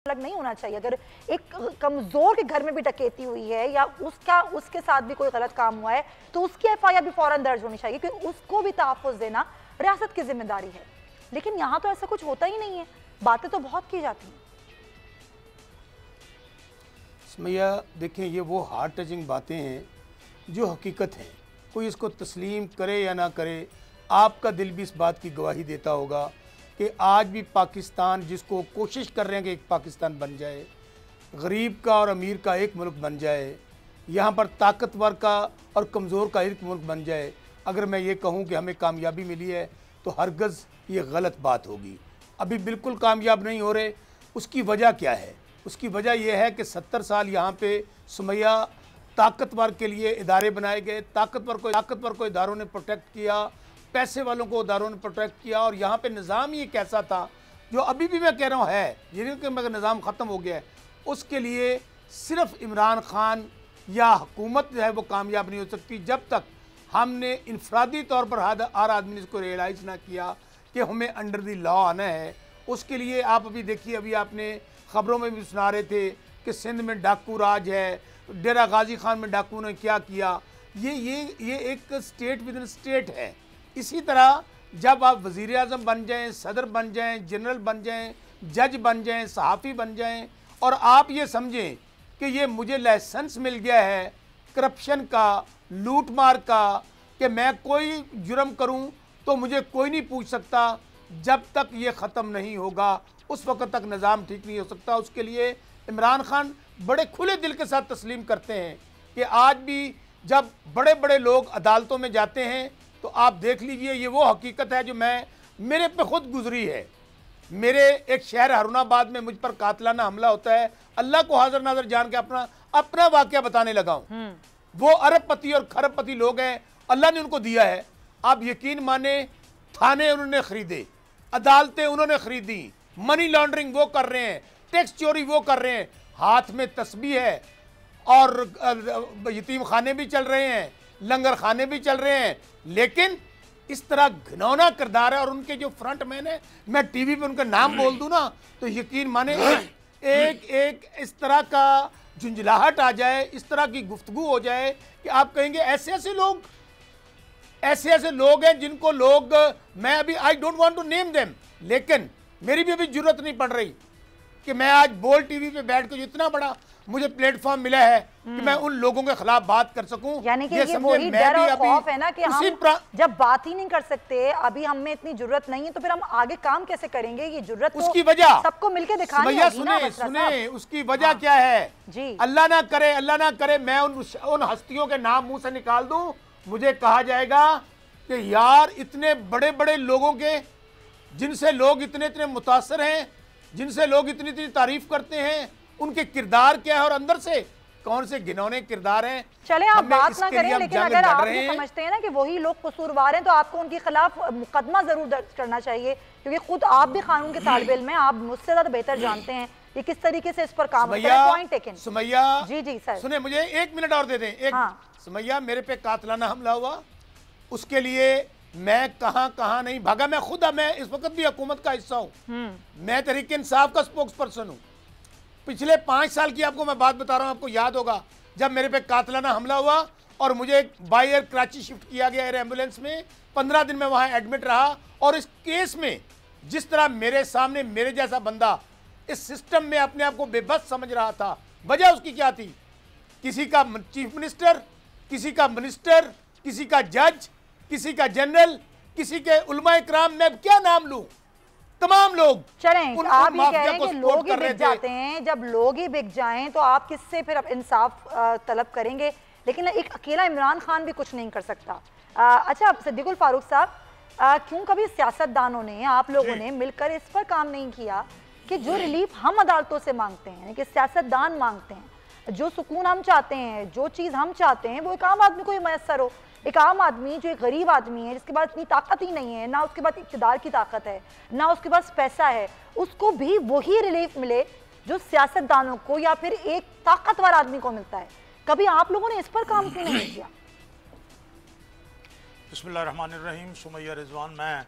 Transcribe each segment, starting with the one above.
अलग नहीं होना चाहिए। अगर एक कमजोर के घर में भी डकैती हुई है या उसके साथ भी कोई गलत काम हुआ है तो उसकी एफआईआर भी फौरन दर्ज होनी चाहिए, क्योंकि उसको भी तहफ़्फ़ुज़ देना रियासत की जिम्मेदारी है। लेकिन यहाँ तो ऐसा कुछ होता ही नहीं है, बातें तो बहुत की जाती हैं। सुमैया देखें, ये वो हार्ट टचिंग बातें हैं जो हकीकत हैं, कोई इसको तस्लीम करे या ना करे, आपका दिल भी इस बात की गवाही देता होगा कि आज भी पाकिस्तान, जिसको कोशिश कर रहे हैं कि एक पाकिस्तान बन जाए, गरीब का और अमीर का एक मुल्क बन जाए, यहाँ पर ताकतवर का और कमज़ोर का एक मुल्क बन जाए, अगर मैं ये कहूँ कि हमें कामयाबी मिली है तो हरगज़ ये गलत बात होगी। अभी बिल्कुल कामयाब नहीं हो रहे। उसकी वजह क्या है? उसकी वजह यह है कि 70 साल यहाँ पे सुमैया ताकतवर के लिए इदारे बनाए गए, ताकतवर को इदारों ने प्रोटेक्ट किया, पैसे वालों को इदारों ने प्रोटेक्ट किया, और यहाँ पे निज़ाम ही एक ऐसा था जो अभी भी मैं कह रहा हूँ है, ये नहीं कि मगर निज़ाम ख़त्म हो गया है। उसके लिए सिर्फ इमरान खान या हुकूमत जो है वो कामयाब नहीं हो सकती जब तक हमने इनफरादी तौर पर हर आदमी ने इसको रियलाइज़ ना किया कि हमें अंडर द लॉ आना है। उसके लिए आप अभी देखिए, अभी आपने ख़बरों में भी सुना रहे थे कि सिंध में डाकू राज है, डेरा गाजी खान में डाकू ने क्या किया। ये एक स्टेट विद इन स्टेट है। इसी तरह जब आप वज़ीर आज़म बन जाएं, सदर बन जाएं, जनरल बन जाएं, जज बन जाएं, सहाफ़ी बन जाएं, और आप ये समझें कि ये मुझे लाइसेंस मिल गया है करप्शन का, लूट मार का, कि मैं कोई जुर्म करूं तो मुझे कोई नहीं पूछ सकता, जब तक ये ख़त्म नहीं होगा उस वक्त तक निज़ाम ठीक नहीं हो सकता। उसके लिए इमरान खान बड़े खुले दिल के साथ तस्लीम करते हैं कि आज भी जब बड़े बड़े लोग अदालतों में जाते हैं तो आप देख लीजिए, ये वो हकीकत है जो मेरे पे खुद गुजरी है। मेरे एक शहर हरुणाबाद में मुझ पर कातलाना हमला होता है, अल्लाह को हाजिर नाजर जान के अपना वाक़या बताने लगा हूँ। वो अरबपति और खरबपति लोग हैं, अल्लाह ने उनको दिया है। आप यकीन माने, थाने उन्होंने खरीदे, अदालतें उन्होंने खरीदी, मनी लॉन्ड्रिंग वो कर रहे हैं, टैक्स चोरी वो कर रहे हैं, हाथ में तस्बीह है, और यतीम खाने भी चल रहे हैं, लंगर खाने भी चल रहे हैं। लेकिन इस तरह घिनौना किरदार है, और उनके जो फ्रंट मैन है, मैं टीवी पे उनका नाम बोल दूं ना तो यकीन माने एक इस तरह का झुंझलाहट आ जाए, इस तरह की गुफ्तगू हो जाए कि आप कहेंगे ऐसे ऐसे लोग हैं जिनको लोग, मैं अभी I don't want to name them, लेकिन मेरी भी अभी जरूरत नहीं पड़ रही कि मैं आज बोल टीवी पे बैठ कर, इतना बड़ा मुझे प्लेटफॉर्म मिला है कि मैं उन लोगों के खिलाफ बात कर सकूं। यानी कि ये वही डर और खौफ है ना कि हम जब बात ही नहीं कर सकते, अभी हमें इतनी जरूरत नहीं है, तो फिर हम आगे काम कैसे करेंगे? ये जरूरत उसकी वजह सबको मिलकर दिखानी होगी ना। सुने उसकी वजह क्या है जी? अल्लाह ना करे मैं उन हस्तियों के नाम मुंह से निकाल दूं, मुझे कहा जाएगा कि यार इतने बड़े बड़े लोगों के, जिनसे लोग इतने मुतासर हैं, जिनसे लोग इतनी तारीफ करते हैं, उनके किरदार क्या है और अंदर से कौन से घिनौने किरदार हैं। चले आप बात ना करें, लेकिन अगर आप ये समझते हैं ना कि वही लोग कसूरवार हैं तो आपको उनके खिलाफ मुकदमा जरूर दर्ज करना चाहिए, क्योंकि खुद आप भी कानून के तालिब इल्म हैं, आप मुझसे ज्यादा बेहतर जानते हैं ये किस तरीके से इस पर काम होता है। Point taken. Sumaiya ji sir सुने, मुझे 1 मिनट और दे दें। सुमैया, मेरे पे कातलाना हमला हुआ, उसके लिए मैं कहां नहीं भागा। मैं इस वक्त भी हुकूमत का हिस्सा हूं। मैं तहरीक इंसाफ का स्पोक्स पर्सन हूं। पिछले 5 साल की आपको मैं बात बता रहा हूं, आपको याद होगा जब मेरे पे कातलाना हमला हुआ और मुझे बाय एयर कराची शिफ्ट किया गया एयर एम्बुलेंस में, 15 दिन में वहां एडमिट रहा। और इस केस में जिस तरह मेरे सामने मेरे जैसा बंदा इस सिस्टम में अपने आप को बेबस समझ रहा था, वजह उसकी क्या थी? किसी का चीफ मिनिस्टर, किसी का मिनिस्टर, किसी का जज, किसी का जनरल, किसी के उलमा इकराम, मैं क्या नाम लूं, तमाम लोग। चलें, आप ये कह रहे हैं कि लोग ही बिक जाते हैं, जब लोग ही बिक जाएं तो आप किससे फिर इंसाफ तलब करेंगे? लेकिन एक अकेला इमरान खान भी कुछ नहीं कर सकता। अच्छा सिद्दीकुल फारूक साहब, क्यों कभी सियासतदानों ने, आप लोगों ने मिलकर इस पर काम नहीं किया कि जो रिलीफ हम अदालतों से मांगते हैं, कि सियासतदान मांगते हैं, जो सुकून हम चाहते हैं, जो चीज़ हम चाहते हैं, वो एक आम आदमी को ही मैसर हो। एक आम आदमी जो एक गरीब आदमी है, जिसके पास इतनी ताकत ही नहीं है, ना उसके पास इक़्तिदार की ताकत है, ना उसके पास पैसा है, उसको भी वही रिलीफ मिले जो सियासतदानों को या फिर एक ताकतवर आदमी को मिलता है। कभी आप लोगों ने इस पर काम क्यों नहीं किया? बिस्मिल्लाहिर्रहमानिर्रहीम। सुमैया रिजवान, मैं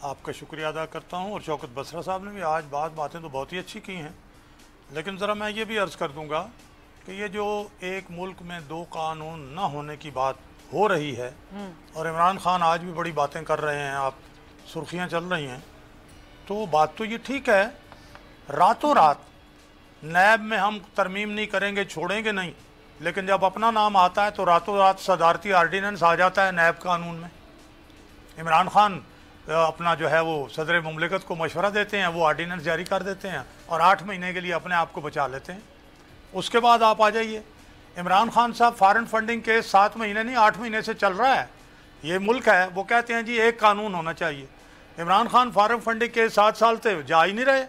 आपका शुक्रिया अदा करता हूँ, और शौकत बसरा साहब ने भी आज बातें तो बहुत ही अच्छी की हैं। लेकिन ज़रा मैं ये भी अर्ज़ कर दूंगा कि ये जो एक मुल्क में दो कानून ना होने की बात हो रही है और इमरान खान आज भी बड़ी बातें कर रहे हैं, आप सुर्खियां चल रही हैं, तो बात तो ये ठीक है, रातों रात नैब में हम तरमीम नहीं करेंगे, छोड़ेंगे नहीं, लेकिन जब अपना नाम आता है तो रातों रात सदारती आर्डीनेंस आ जाता है नैब कानून में। इमरान खान अपना जो है वो सदर मुमलिकत को मशवरा देते हैं, वो आर्डीनेंस जारी कर देते हैं और 8 महीने के लिए अपने आप को बचा लेते हैं। उसके बाद आप आ जाइए, इमरान खान साहब फॉरेन फंडिंग केस 7 महीने नहीं 8 महीने से चल रहा है, ये मुल्क है, वो कहते हैं जी एक कानून होना चाहिए। Imran Khan foreign funding case 7 साल से जा ही नहीं रहे,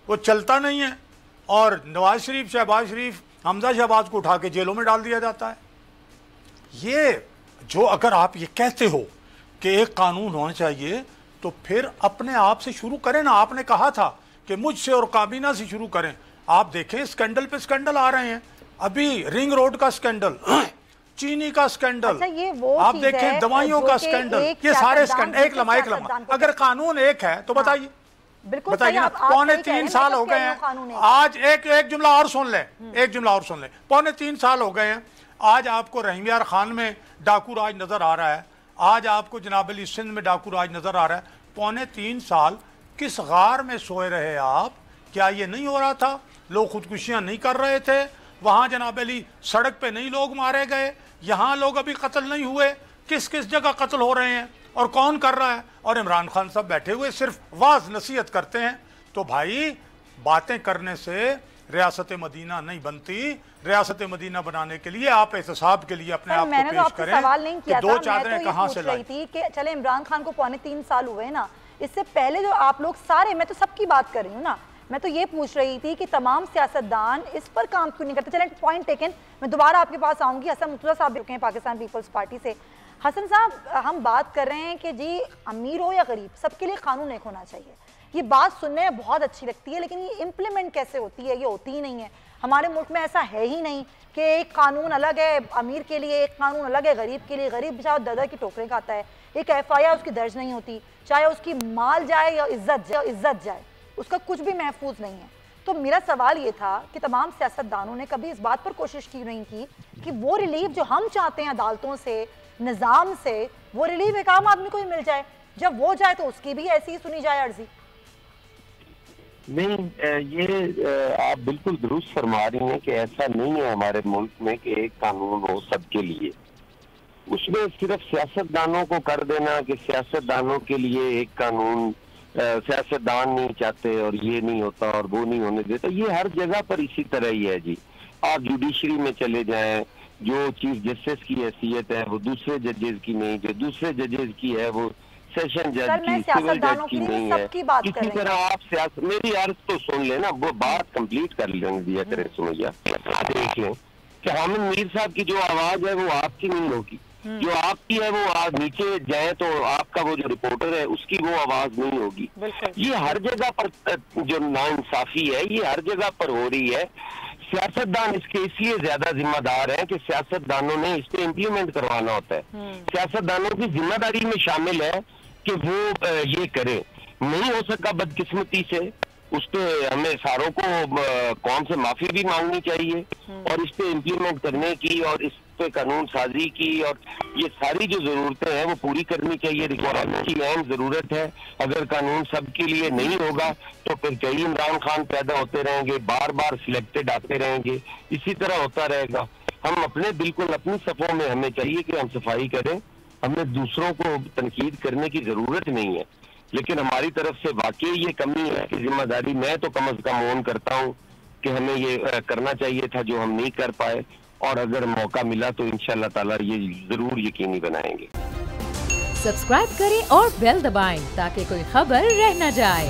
वो चलता नहीं है, और नवाज शरीफ, शहबाज शरीफ, हमजा शहबाज को उठा के जेलों में डाल दिया जाता है। ये जो अगर आप ये कहते हो कि एक कानून होना चाहिए तो फिर अपने आप से शुरू करें ना। आपने कहा था कि मुझसे और काबीना से शुरू करें। आप देखें स्कैंडल पे स्कैंडल आ रहे हैं, अभी रिंग रोड का स्कैंडल, चीनी का स्कैंडल, अच्छा, ये वो आप देखें दवाइयों का स्कैंडल, ये सारे स्कैंडल। एक लम्हा अगर कानून एक है तो बताइए, बिल्कुल बताइए ना। पौने 3 साल हो गए हैं आज, एक जुमला और सुन ले, एक जुमला और सुन ले, पौने 3 साल हो गए हैं आज आपको रहीम यार खान में डाकू राज नजर आ रहा है, आज आपको जनाब अली सिंध में डाकू राज नजर आ रहा है। पौने 3 साल किस गार में सोए रहे आप? क्या ये नहीं हो रहा था? लोग खुदकुशियां नहीं कर रहे थे वहां? जनाब अली सड़क पे नहीं लोग मारे गए? यहाँ लोग अभी कत्ल नहीं हुए? किस किस जगह कत्ल हो रहे हैं और कौन कर रहा है? और इमरान खान साहब बैठे हुए सिर्फ वाज नसीहत करते हैं। तो भाई बातें करने से रियासत मदीना नहीं बनती। रियासत मदीना बनाने के लिए आप एहतसाब के लिए अपने आप को पेश करें। सवाल नहीं किया कि दो चादरें कहाँ से लाई थी कि चले इमरान खान को पौने 3 साल हुए ना, इससे पहले जो आप लोग सारे, मैं तो सबकी बात कर रही हूँ ना, मैं तो ये पूछ रही थी कि तमाम सियासतदान इस पर काम क्यों नहीं करते। चलें, पॉइंट टेकन, मैं दोबारा आपके पास आऊंगी। हसन मुर्तज़ा साहब रुके हैं पाकिस्तान पीपल्स पार्टी से। हसन साहब, हम बात कर रहे हैं कि जी अमीर हो या गरीब, सबके लिए कानून एक होना चाहिए। ये बात सुनने में बहुत अच्छी लगती है, लेकिन ये इम्प्लीमेंट कैसे होती है? ये होती ही नहीं है। हमारे मुल्क में ऐसा है ही नहीं कि एक कानून अलग है अमीर के लिए, एक कानून अलग है गरीब के लिए। गरीब बेचारा दर की टोकरे खाता है, एक FIR उसकी दर्ज नहीं होती, चाहे उसकी माल जाए या इज्जत जाए, उसका कुछ भी महफूज नहीं है। तो मेरा सवाल ये था कि तमाम सियासतदानों ने कभी इस बात पर कोशिश की नहीं की कि वो रिलीफ जो हम चाहते हैं अदालतों से, निज़ाम से, वो रिलीफ एक आम आदमी को ही मिल जाए। जब वो जाए तो उसकी भी ऐसी ही सुनी जाए अर्जी। नहीं, ये आप बिल्कुल दुरुस्त फरमा रही हैं कि ऐसा नहीं है हमारे मुल्क में कि एक कानून हो सबके लिए। उसमें सिर्फ सियासतदानों को कर देना कि सियासतदानों के लिए एक कानून, सियासतदान नहीं चाहते और ये नहीं होता और वो नहीं होने देता, ये हर जगह पर इसी तरह ही है जी। आप जुडिशरी में चले जाएं, जो चीफ जस्टिस की हैसियत है वो दूसरे जजेस की नहीं, जो दूसरे जजेस की है वो सेशन जज की, सिविल जज की नहीं है। इसी तरह आप मेरी अर्ज तो सुन लेना, वो बात कंप्लीट कर लेने दिया करें सुमैया। देख लें कि हामिद मीर साहब की जो आवाज है वो आपकी नहीं होगी, जो आपकी है वो आप नीचे जाए तो आपका वो जो रिपोर्टर है उसकी वो आवाज नहीं होगी। ये हर जगह पर जो नाइंसाफी है ये हर जगह पर हो रही है। सियासतदान इसके इसलिए ज्यादा जिम्मेदार है कि सियासतदानों ने इस पे इम्प्लीमेंट करवाना होता है। सियासतदानों की जिम्मेदारी में शामिल है कि वो ये करे। नहीं हो सका बदकिस्मती से, उस पे हमें सारों को कौम से माफी भी मांगनी चाहिए और इस पे इम्प्लीमेंट करने की और इस पे कानून साजी की और ये सारी जो जरूरतें हैं वो पूरी करनी चाहिए। रिफॉर्म की अहम जरूरत है। अगर कानून सबके लिए नहीं होगा तो फिर कई इमरान खान पैदा होते रहेंगे, बार बार सिलेक्टेड आते रहेंगे, इसी तरह होता रहेगा। हम अपने बिल्कुल अपनी सफों में हमें चाहिए कि हम सफाई करें, हमें दूसरों को तनकीद करने की जरूरत नहीं है, लेकिन हमारी तरफ से वाकई ये कमी है कि जिम्मेदारी मैं तो कम से कम ओन करता हूँ कि हमें ये करना चाहिए था जो हम नहीं कर पाए, और अगर मौका मिला तो इंशाअल्लाह ताला ये जरूर यकीनी बनाएंगे। सब्सक्राइब करें और बेल दबाएं ताकि कोई खबर रह न जाए।